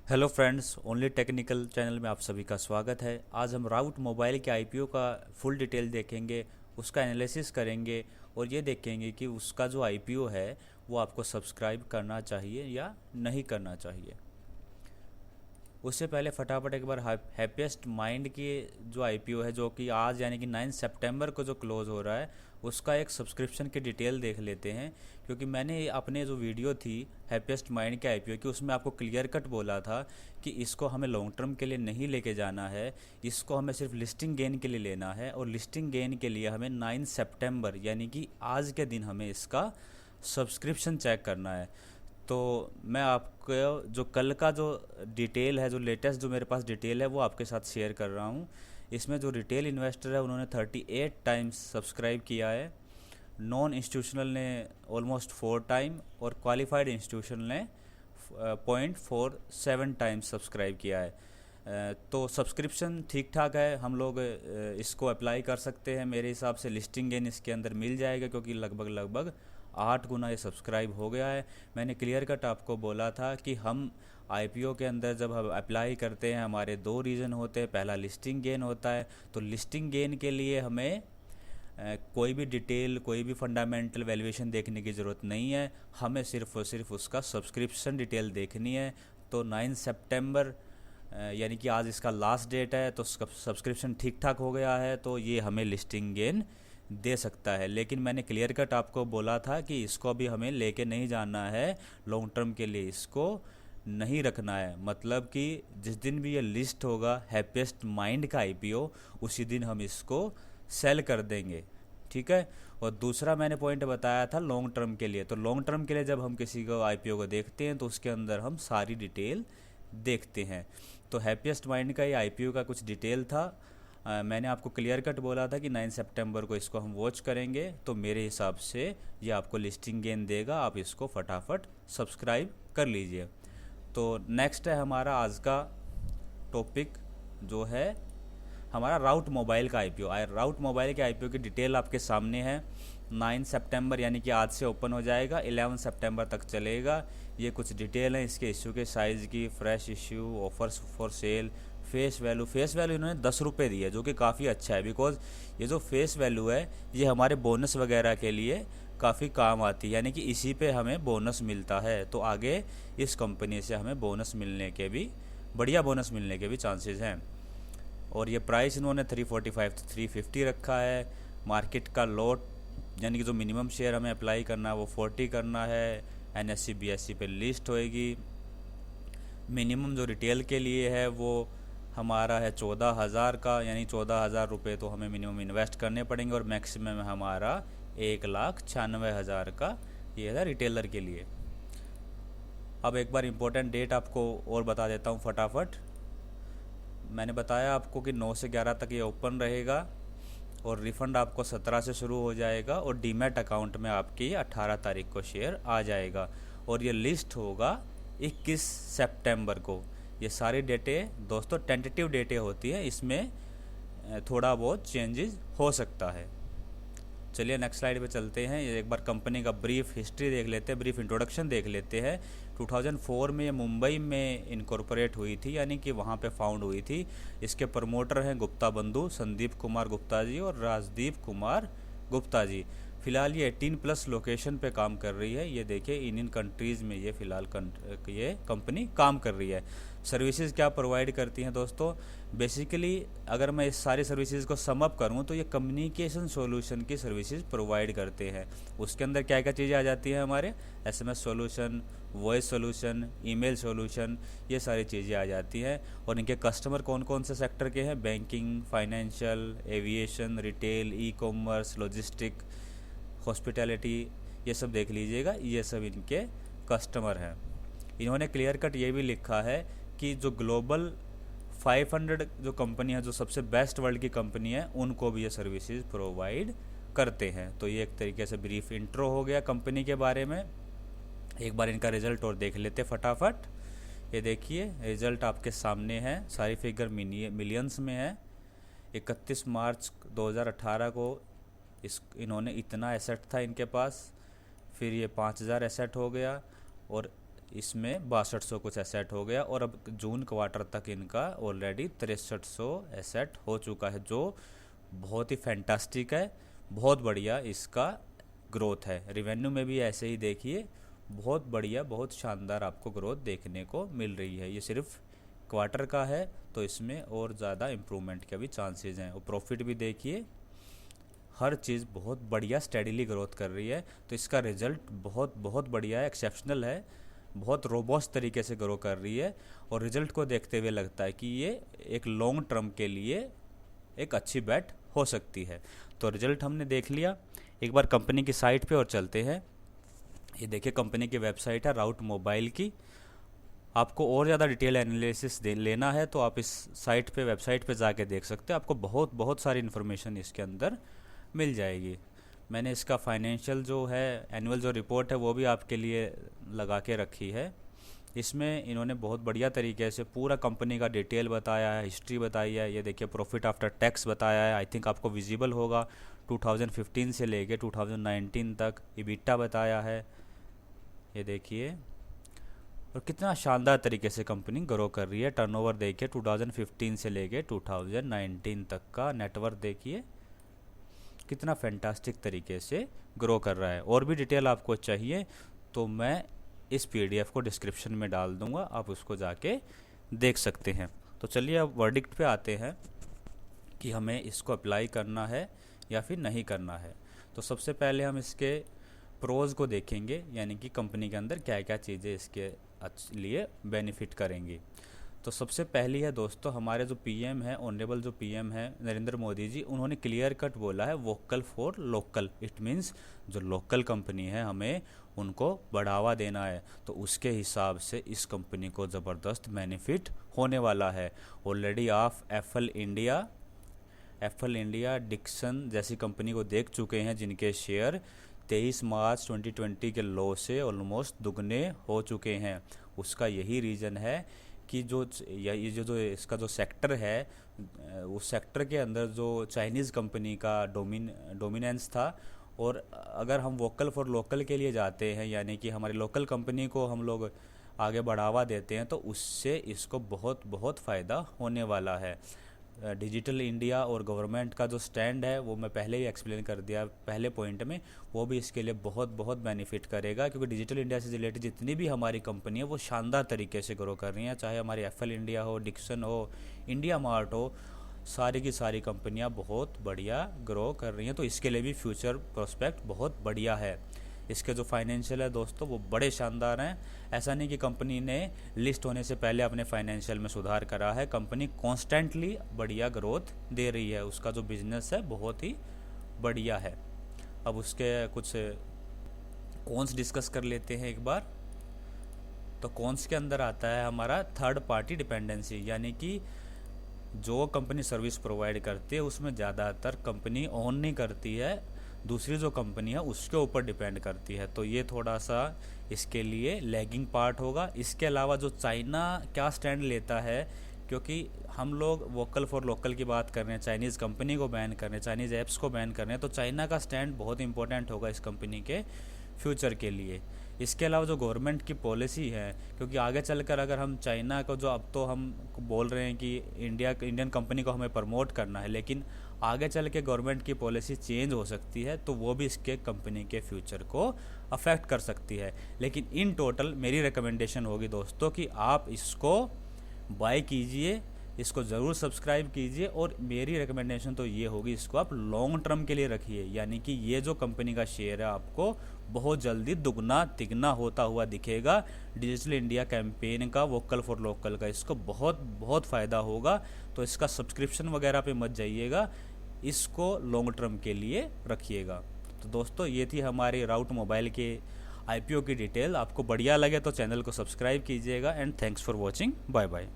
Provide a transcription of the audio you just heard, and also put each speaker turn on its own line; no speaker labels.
Hello friends, only technical channel में आप सभी का स्वागत है। आज हम राउट मोबाइल के आईपीओ का फुल डिटेल देखेंगे, उसका एनालिसिस करेंगे और ये देखेंगे कि उसका जो आईपीओ है वो आपको सब्सक्राइब करना चाहिए या नहीं करना चाहिए। उससे पहले फटाफट एक बार हैप्पीएस्ट माइंड की जो आईपीओ है, जो कि आज यानी कि 9 सितंबर को जो क्लोज़ हो रहा है, उसका एक सब्सक्रिप्शन की डिटेल देख लेते हैं। क्योंकि मैंने अपने जो वीडियो थी हैप्पीएस्ट माइंड के आईपीओ की, उसमें आपको क्लियर कट बोला था कि इसको हमें लॉन्ग टर्म के लिए नहीं लेके जाना है, इसको हमें सिर्फ लिस्टिंग गेन के लिए लेना है। और लिस्टिंग गेन के लिए हमें 9 सितंबर यानी कि आज के दिन हमें इसका सब्सक्रिप्शन चेक करना है। तो मैं आपको जो कल का जो डिटेल है, जो लेटेस्ट जो मेरे पास डिटेल है, वो आपके साथ शेयर कर रहा हूँ। इसमें जो रिटेल इन्वेस्टर है उन्होंने 38 टाइम्स सब्सक्राइब किया है, नॉन इंस्टीट्यूशनल ने ऑलमोस्ट 4 टाइम और क्वालिफाइड इंस्टीट्यूशन ने 0.47 टाइम्स सब्सक्राइब किया है। तो सब्सक्रिप्शन ठीक ठाक है, हम लोग इसको अप्लाई कर सकते हैं। मेरे हिसाब से लिस्टिंग गेन इसके अंदर मिल जाएगा, क्योंकि लगभग लगभग 8 गुना ये सब्सक्राइब हो गया है। मैंने क्लियर कट आपको बोला था कि हम आईपीओ के अंदर जब हम अप्लाई करते हैं, हमारे दो रीज़न होते हैं। पहला लिस्टिंग गेन होता है, तो लिस्टिंग गेन के लिए हमें कोई भी डिटेल, कोई भी फंडामेंटल वैल्यूएशन देखने की ज़रूरत नहीं है, हमें सिर्फ और सिर्फ उसका सब्सक्रिप्शन डिटेल देखनी है। तो 9 सितंबर यानी कि आज इसका लास्ट डेट है, तो सब्सक्रिप्शन ठीक ठाक हो गया है, तो ये हमें लिस्टिंग गेन दे सकता है। लेकिन मैंने क्लियर कट आपको बोला था कि इसको अभी हमें लेके नहीं जाना है, लॉन्ग टर्म के लिए इसको नहीं रखना है। मतलब कि जिस दिन भी ये लिस्ट होगा हैप्पीएस्ट माइंड का आईपीओ, उसी दिन हम इसको सेल कर देंगे, ठीक है। और दूसरा मैंने पॉइंट बताया था लॉन्ग टर्म के लिए। तो लॉन्ग टर्म के लिए जब हम किसी को आईपीओ को देखते हैं तो उसके अंदर हम सारी डिटेल देखते हैं। तो हैप्पीएस्ट माइंड का ये आईपीओ का कुछ डिटेल था। मैंने आपको क्लियर कट बोला था कि 9 सितंबर को इसको हम वॉच करेंगे, तो मेरे हिसाब से ये आपको लिस्टिंग गेन देगा। आप इसको फटाफट सब्सक्राइब कर लीजिए। तो नेक्स्ट है हमारा आज का टॉपिक, जो है हमारा राउट मोबाइल का आईपीओ। राउट मोबाइल के आईपीओ की डिटेल आपके सामने है। 9 सितंबर यानी कि आज से ओपन हो जाएगा, 11 सितंबर तक चलेगा। ये कुछ डिटेल है इसके इशू के साइज़ की, fresh issue, offers for sale, face value इन्होंने 10 रुपये दी है, जो कि काफ़ी अच्छा है। बिकॉज ये जो फेस वैल्यू है ये हमारे बोनस वगैरह के लिए काफ़ी काम आती है, यानी कि इसी पे हमें बोनस मिलता है। तो आगे इस कंपनी से हमें बोनस मिलने के भी, बढ़िया बोनस मिलने के भी चांसेस हैं। और ये प्राइस इन्होंने 345 से 350 रखा है। मार्केट का लॉट यानी कि जो मिनिमम शेयर हमें अप्लाई करना है वो 40 करना है। एनएससी बीएससी पे लिस्ट होएगी। मिनिमम जो रिटेल के लिए है वो हमारा है 14,000 का, यानी 14,000 रुपये तो हमें मिनिमम इन्वेस्ट करने पड़ेंगे। और मैक्सिमम हमारा 1,96,000 का ये है रिटेलर के लिए। अब एक बार इम्पोर्टेंट डेट आपको और बता देता हूँ फटाफट। मैंने बताया आपको कि 9 से 11 तक ये ओपन रहेगा और रिफ़ंड आपको 17 से शुरू हो जाएगा और डीमैट अकाउंट में आपकी 18 तारीख को शेयर आ जाएगा। और ये लिस्ट होगा 21 सितंबर को। ये सारी डेटें दोस्तों टेंटेटिव डेटें होती हैं, इसमें थोड़ा बहुत चेंजेस हो सकता है। चलिए नेक्स्ट स्लाइड पे चलते हैं। ये एक बार कंपनी का ब्रीफ हिस्ट्री देख लेते हैं, ब्रीफ इंट्रोडक्शन देख लेते हैं। 2004 में ये मुंबई में इनकॉर्पोरेट हुई थी, यानी कि वहाँ पे फाउंड हुई थी। इसके प्रमोटर हैं गुप्ता बंधु, संदीप कुमार गुप्ता जी और राजदीप कुमार गुप्ता जी। फ़िलहाल ये 18+ लोकेशन पे काम कर रही है। ये देखिए इंडियन कंट्रीज़ में ये फ़िलहाल ये कंपनी काम कर रही है। सर्विसेज क्या प्रोवाइड करती हैं दोस्तों? बेसिकली अगर मैं इस सारी सर्विसेज को सम अप करूँ तो ये कम्युनिकेशन सॉल्यूशन की सर्विसेज प्रोवाइड करते हैं। उसके अंदर क्या क्या चीज़ें आ जाती हैं हमारे? SMS solution, voice solution, email solution, ये सारी चीज़ें आ जाती हैं। और इनके कस्टमर कौन कौन से सेक्टर के हैं? Banking, financial, aviation, retail, e commerce, logistic, hospitality, ये सब देख लीजिएगा। ये सब इनके कस्टमर हैं। इन्होंने क्लियर कट ये भी लिखा है कि जो ग्लोबल 500 जो कंपनी है, जो सबसे बेस्ट वर्ल्ड की कंपनी है, उनको भी ये सर्विसेज प्रोवाइड करते हैं। तो ये एक तरीके से ब्रीफ इंट्रो हो गया कंपनी के बारे में। एक बार इनका रिज़ल्ट और देख लेते फटाफट। ये देखिए रिज़ल्ट आपके सामने है, सारी फिगर मिलियंस में है। 31 मार्च 2018 को इन्होंने इतना एसेट था इनके पास, फिर ये 5,000 एसेट हो गया और इसमें 6200 कुछ एसेट हो गया, और अब जून क्वार्टर तक इनका ऑलरेडी 6300 एसेट हो चुका है, जो बहुत ही फैंटास्टिक है, बहुत बढ़िया इसका ग्रोथ है। रिवेन्यू में भी ऐसे ही देखिए, बहुत बढ़िया, बहुत शानदार आपको ग्रोथ देखने को मिल रही है। ये सिर्फ क्वार्टर का है, तो इसमें और ज़्यादा इम्प्रूवमेंट के भी चांसेस हैं। और प्रॉफिट भी देखिए, हर चीज़ बहुत बढ़िया स्टेडीली ग्रोथ कर रही है, तो इसका रिजल्ट बहुत बहुत बढ़िया है, एक्सेप्शनल है, बहुत रोबोस्ट तरीके से ग्रो कर रही है। और रिजल्ट को देखते हुए लगता है कि ये एक लॉन्ग टर्म के लिए एक अच्छी बेट हो सकती है। तो रिजल्ट हमने देख लिया, एक बार कंपनी की साइट पे और चलते हैं। ये देखिए कंपनी की वेबसाइट है राउट मोबाइल की। आपको और ज़्यादा डिटेल एनालिसिस लेना है तो आप इस साइट पे, वेबसाइट पे जाके देख सकते हैं, आपको बहुत बहुत सारी इन्फॉर्मेशन इसके अंदर मिल जाएगी। मैंने इसका फाइनेंशियल जो है, एनुअल जो रिपोर्ट है, वो भी आपके लिए लगा के रखी है। इसमें इन्होंने बहुत बढ़िया तरीके से पूरा कंपनी का डिटेल बताया है, हिस्ट्री बताई है। ये देखिए प्रॉफिट आफ्टर टैक्स बताया है, आई थिंक आपको विजिबल होगा, 2015 से लेके 2019 तक। इबिटा बताया है, ये देखिए, और कितना शानदार तरीके से कंपनी ग्रो कर रही है। टर्नओवर देखिए 2015 से लेके 2019 तक का, नेटवर्क देखिए कितना फैंटास्टिक तरीके से ग्रो कर रहा है। और भी डिटेल आपको चाहिए तो मैं इस पीडीएफ को डिस्क्रिप्शन में डाल दूंगा, आप उसको जाके देख सकते हैं। तो चलिए अब वर्डिक्ट पे आते हैं कि हमें इसको अप्लाई करना है या फिर नहीं करना है। तो सबसे पहले हम इसके प्रोज को देखेंगे, यानी कि कंपनी के अंदर क्या क्या चीज़ें इसके लिए बेनिफिट करेंगी। तो सबसे पहली है दोस्तों, हमारे जो पीएम है, ऑनरेबल जो पीएम है नरेंद्र मोदी जी, उन्होंने क्लियर कट बोला है vocal for local. It means जो लोकल कंपनी है हमें उनको बढ़ावा देना है, तो उसके हिसाब से इस कंपनी को ज़बरदस्त बेनिफिट होने वाला है। ऑलरेडी आप एप्पल इंडिया, डिक्सन जैसी कंपनी को देख चुके हैं, जिनके शेयर 23 मार्च 2020 के लो से ऑलमोस्ट दुगने हो चुके हैं। उसका यही रीज़न है कि ये जो इसका जो सेक्टर है, उस सेक्टर के अंदर जो चाइनीज़ कंपनी का डोमिनेंस था। और अगर हम वोकल फॉर लोकल के लिए जाते हैं, यानी कि हमारी लोकल कंपनी को हम लोग आगे बढ़ावा देते हैं, तो उससे इसको बहुत बहुत फ़ायदा होने वाला है। डिजिटल इंडिया और गवर्नमेंट का जो स्टैंड है वो मैं पहले ही एक्सप्लेन कर दिया पहले पॉइंट में, वो भी इसके लिए बहुत बहुत बेनिफिट करेगा, क्योंकि डिजिटल इंडिया से रिलेटेड जितनी भी हमारी कंपनी है वो शानदार तरीके से ग्रो कर रही हैं। चाहे हमारी एप्पल इंडिया हो, डिक्सन हो, इंडिया मार्ट हो, सारी की सारी कंपनियां बहुत बढ़िया ग्रो कर रही हैं। तो इसके लिए भी फ्यूचर प्रोस्पेक्ट बहुत बढ़िया है। इसके जो फाइनेंशियल है दोस्तों वो बड़े शानदार हैं। ऐसा नहीं कि कंपनी ने लिस्ट होने से पहले अपने फाइनेंशियल में सुधार करा है, कंपनी कॉन्स्टेंटली बढ़िया ग्रोथ दे रही है, उसका जो बिजनेस है बहुत ही बढ़िया है। अब उसके कुछ कॉन्स डिस्कस कर लेते हैं एक बार। तो कॉन्स के अंदर आता है हमारा थर्ड पार्टी डिपेंडेंसी, यानी कि जो कंपनी सर्विस प्रोवाइड करती है उसमें ज़्यादातर कंपनी ओन नहीं करती है, दूसरी जो कंपनी है उसके ऊपर डिपेंड करती है। तो ये थोड़ा सा इसके लिए लैगिंग पार्ट होगा। इसके अलावा जो चाइना क्या स्टैंड लेता है, क्योंकि हम लोग वोकल फॉर लोकल की बात कर रहे हैं, चाइनीज़ कंपनी को बैन कर रहे हैं, चाइनीज़ ऐप्स को बैन कर रहे हैं, तो चाइना का स्टैंड बहुत इंपॉर्टेंट होगा इस कंपनी के फ्यूचर के लिए। इसके अलावा जो गवर्नमेंट की पॉलिसी है, क्योंकि आगे चलकर अगर हम चाइना को, जो अब तो हम बोल रहे हैं कि इंडियन कंपनी को हमें प्रमोट करना है, लेकिन आगे चल के गवर्नमेंट की पॉलिसी चेंज हो सकती है, तो वो भी इसके कंपनी के फ्यूचर को अफेक्ट कर सकती है। लेकिन इन टोटल मेरी रिकमेंडेशन होगी दोस्तों कि आप इसको बाय कीजिए, इसको ज़रूर सब्सक्राइब कीजिए, और मेरी रिकमेंडेशन तो ये होगी इसको आप लॉन्ग टर्म के लिए रखिए, यानी कि ये जो कंपनी का शेयर है आपको बहुत जल्दी दुगना तिगना होता हुआ दिखेगा। डिजिटल इंडिया कैंपेन का, वोकल फॉर लोकल का, इसको बहुत बहुत फ़ायदा होगा। तो इसका सब्सक्रिप्शन वगैरह पे मत जाइएगा, इसको लॉन्ग टर्म के लिए रखिएगा। तो दोस्तों ये थी हमारी राउट मोबाइल के आईपीओ की डिटेल। आपको बढ़िया लगे तो चैनल को सब्सक्राइब कीजिएगा, and thanks for watching. Bye bye.